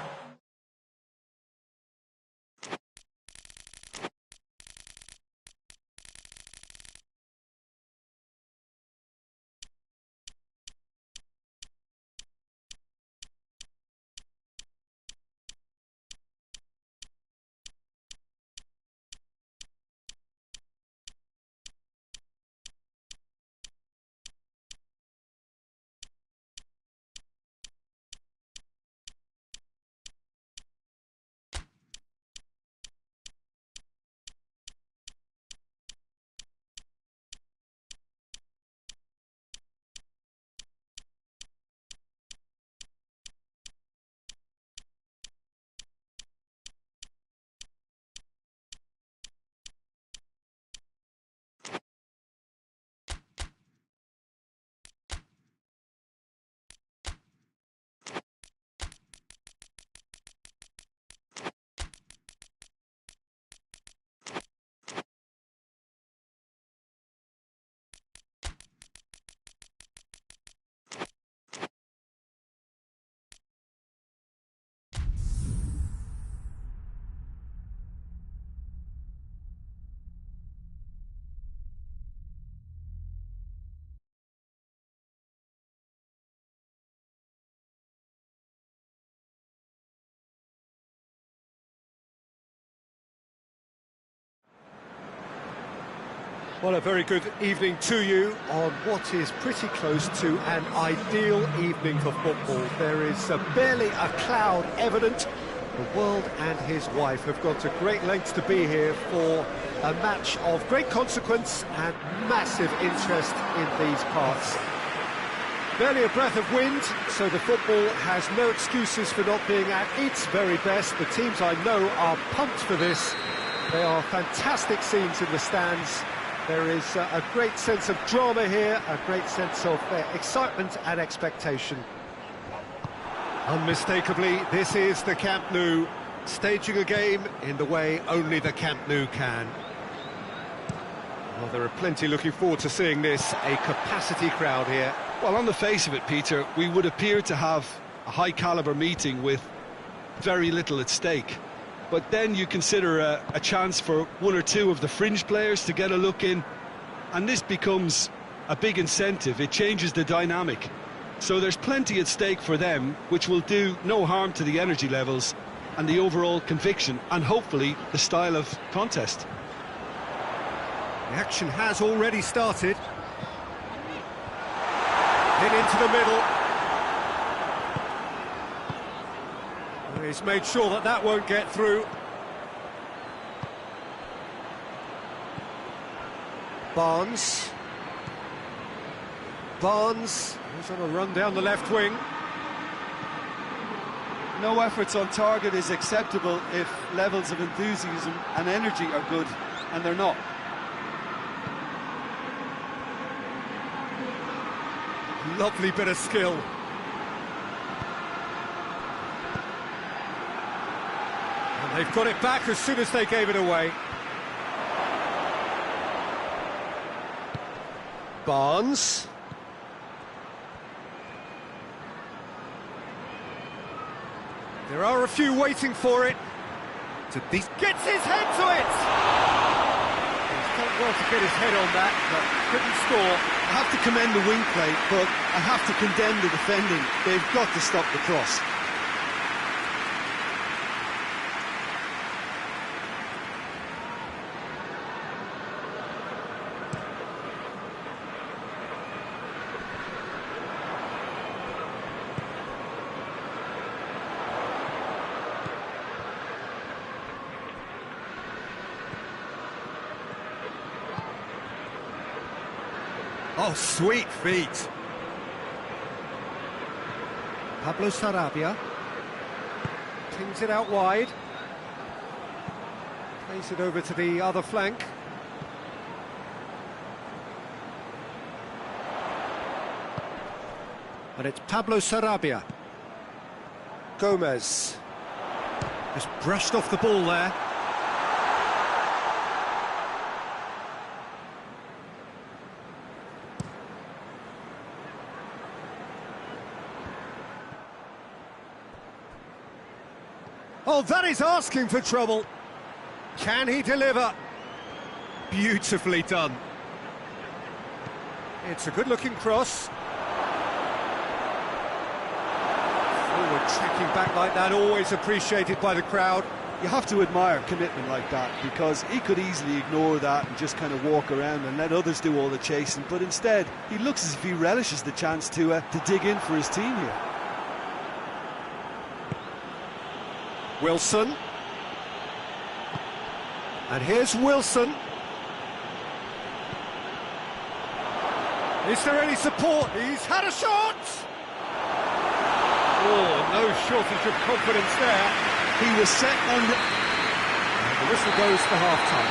Well, a very good evening to you on what is pretty close to an ideal evening for football. There is barely a cloud evident. The world and his wife have gone to great lengths to be here for a match of great consequence and massive interest in these parts. Barely a breath of wind, so the football has no excuses for not being at its very best. The teams I know are pumped for this. They are fantastic scenes in the stands. There is a great sense of drama here, a great sense of excitement and expectation. Unmistakably, this is the Camp Nou, staging a game in the way only the Camp Nou can. Well, there are plenty looking forward to seeing this, a capacity crowd here. Well, on the face of it, Peter, we would appear to have a high-caliber meeting with very little at stake. But then you consider a chance for one or two of the fringe players to get a look in, and this becomes a big incentive. It changes the dynamic. So there's plenty at stake for them, which will do no harm to the energy levels and the overall conviction, and hopefully the style of contest. The action has already started. In into the middle. He's made sure that that won't get through. Barnes. He's on a run down the left wing. No efforts on target is acceptable if levels of enthusiasm and energy are good, and they're not. Lovely bit of skill. And they've got it back as soon as they gave it away. Barnes. There are a few waiting for it. Gets his head to it! He's done well to get his head on that, but couldn't score. I have to commend the wing play, but I have to condemn the defending. They've got to stop the cross. Oh, sweet feet. Pablo Sarabia. Pings it out wide. Plays it over to the other flank. And it's Pablo Sarabia. Gomez. Just brushed off the ball there. Oh, that is asking for trouble. Can he deliver? Beautifully done. It's a good-looking cross. Forward tracking back like that, always appreciated by the crowd. You have to admire commitment like that, because he could easily ignore that and just kind of walk around and let others do all the chasing, but instead he looks as if he relishes the chance to dig in for his team here. Wilson. And here's Wilson. Is there any support? He's had a shot! Oh, no shortage of confidence there. He was set on the... The whistle goes for half-time.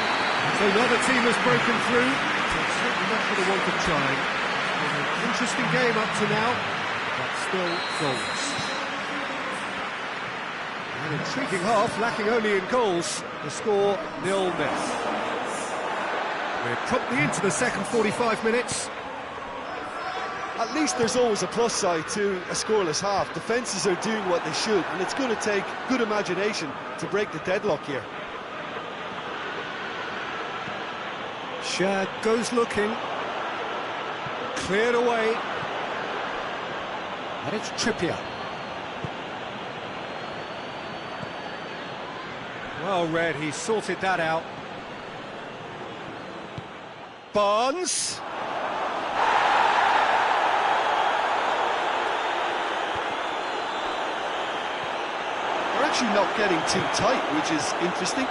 So another team has broken through. So it's certainly not for the want of trying. It's an interesting game up to now, but still goals. An intriguing half, lacking only in goals. The score 0-0. We're promptly into the second 45 minutes. At least there's always a plus side to a scoreless half. Defences are doing what they should, and it's going to take good imagination to break the deadlock here. Shad goes looking. Cleared away. And it's Trippier. Well read, he sorted that out. Barnes. They're actually not getting too tight, which is interesting.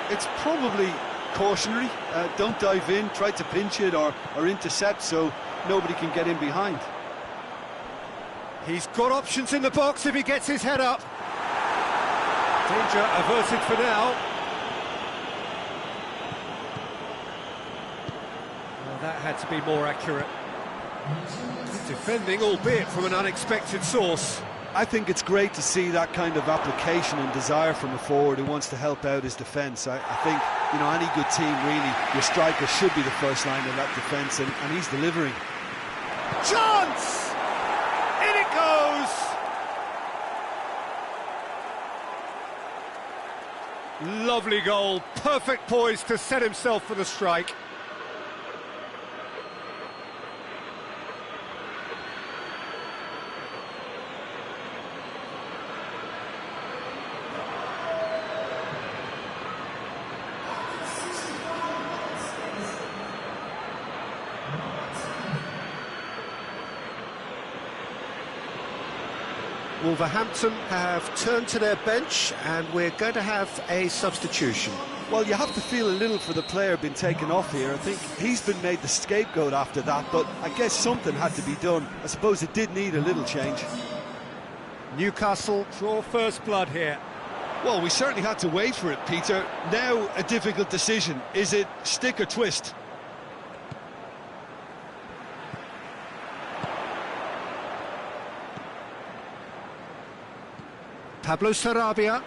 It's probably cautionary. Don't dive in, try to pinch it or intercept so nobody can get in behind. He's got options in the box if he gets his head up. Danger averted for now. Well, that had to be more accurate. Defending, albeit from an unexpected source. I think it's great to see that kind of application and desire from a forward who wants to help out his defence. I think, you know, any good team, really, your striker should be the first line of that defence, and he's delivering. Chance! In it goes! Lovely goal, perfect poise to set himself for the strike. Wolverhampton have turned to their bench and we're going to have a substitution. Well, you have to feel a little for the player being taken off here. I think he's been made the scapegoat after that, but I guess something had to be done. I suppose it did need a little change. Newcastle draw first blood here. Well, we certainly had to wait for it, Peter. Now a difficult decision. Is it stick or twist? Pablo Sarabia.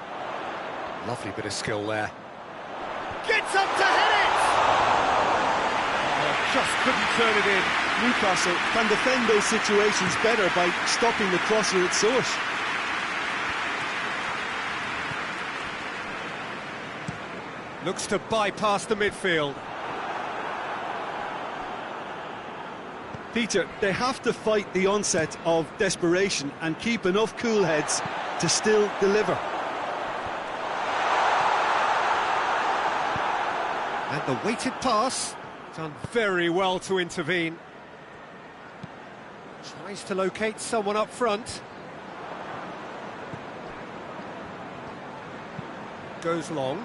Lovely bit of skill there. Gets up to hit it! Oh, just couldn't turn it in. Newcastle can defend those situations better by stopping the crosser at source. Looks to bypass the midfield. Peter, they have to fight the onset of desperation and keep enough cool heads to still deliver. And the weighted pass, done very well to intervene. Tries to locate someone up front. Goes long.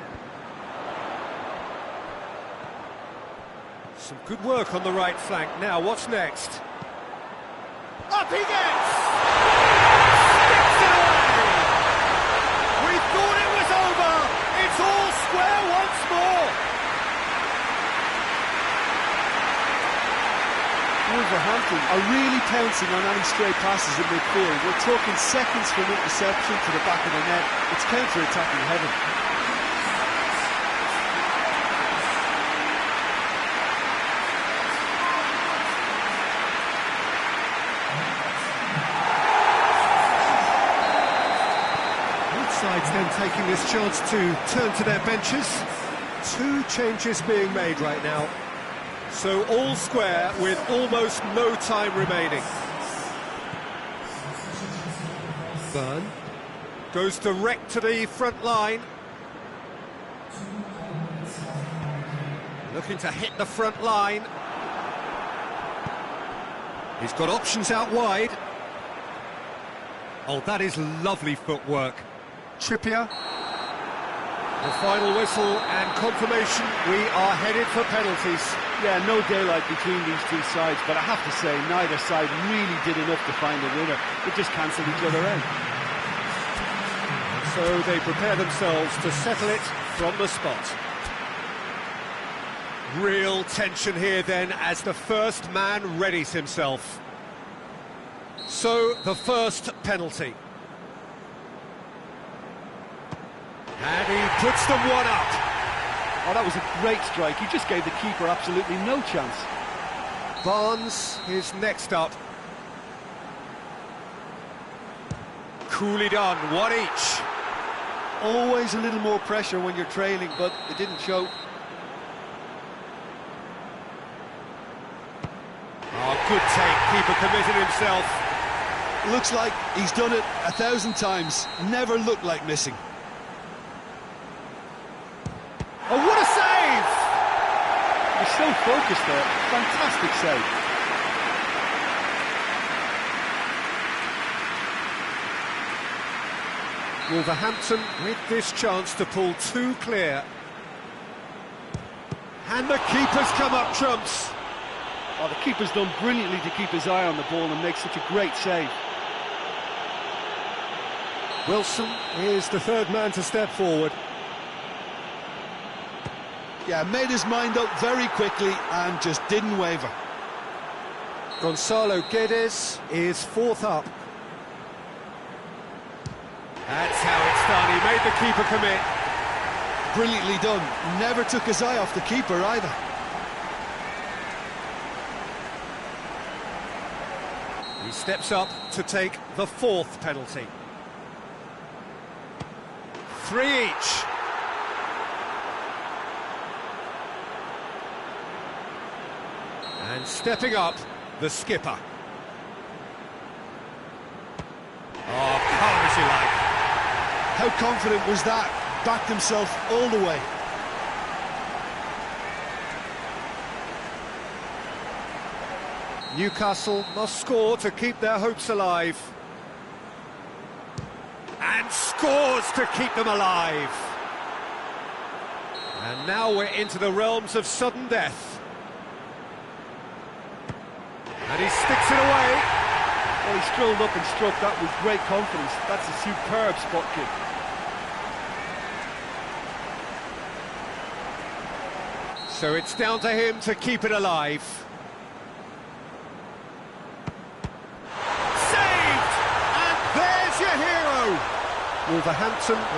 Some good work on the right flank. Now, what's next? Up he gets! Sticks it away! We thought it was over! It's all square once more! Wolverhampton are really pouncing on any stray passes in midfield. We're talking seconds from interception to the back of the net. It's counter-attacking heaven. Sides then taking this chance to turn to their benches. 2 changes being made right now. So all square with almost no time remaining. Byrne goes direct to the front line. Looking to hit the front line. He's got options out wide. Oh, that is lovely footwork. Trippier. The final whistle and confirmation, we are headed for penalties. Yeah, no daylight between these two sides, but I have to say, neither side really did enough to find a winner. They just cancelled each other out. So they prepare themselves to settle it from the spot. Real tension here then as the first man readies himself. So the first penalty. And he puts them one up. Oh, that was a great strike. He just gave the keeper absolutely no chance. Barnes is next up. Coolly done, 1 each. Always a little more pressure when you're trailing, but it didn't show. Oh, good take. Keeper committed himself. Looks like he's done it 1,000 times. Never looked like missing. Oh, what a save! He's so focused there. Fantastic save. Wolverhampton with this chance to pull 2 clear. And the keeper's come up trumps. Oh, the keeper's done brilliantly to keep his eye on the ball and make such a great save. Wilson is the 3rd man to step forward. Yeah, made his mind up very quickly and just didn't waver. Gonzalo Guedes is 4th up. That's how it's done. He made the keeper commit. Brilliantly done. Never took his eye off the keeper either. He steps up to take the 4th penalty. 3 each. And stepping up, the skipper. Oh, calm as you like. How confident was that? Backed himself all the way. Newcastle must score to keep their hopes alive. And scores to keep them alive. And now we're into the realms of sudden death. And he sticks it away. Well, he strolled up and struck that with great confidence. That's a superb spot kick. So it's down to him to keep it alive. Saved! And there's your hero! Wolverhampton